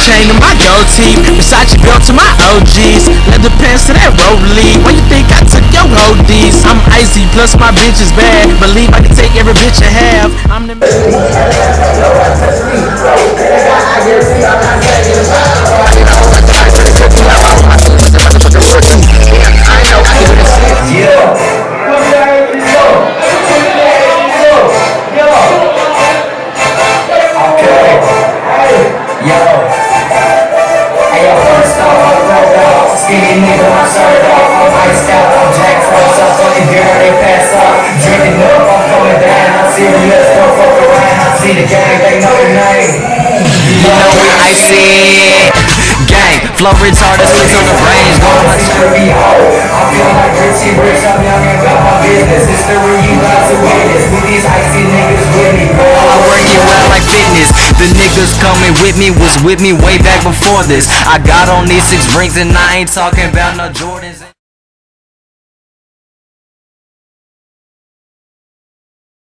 chain to my goatee, Versace belt to my OGs, leather pants to that Rollie. When you think I took your oldies? I'm icy, plus my bitch is bad. Believe I can take every bitch I have. I'm the Skinny nigga, I'm served off, I'm iced out, I'm Jack Frost, up on the girl, they pass off. Drinking up, I'm coming down, I'm serious, don't fuck around, I see the gang, they know the name. You know we Icey Gang, flow retarded, slicks on the range, going on my be old. I feel like Richie Rich, I'm young and got my business. History you got to witness. With these icy niggas with me, bro. I work it well like fitness. The niggas coming with me was with me way back before this. I got on these 6 rings and I ain't talking about no Jordans.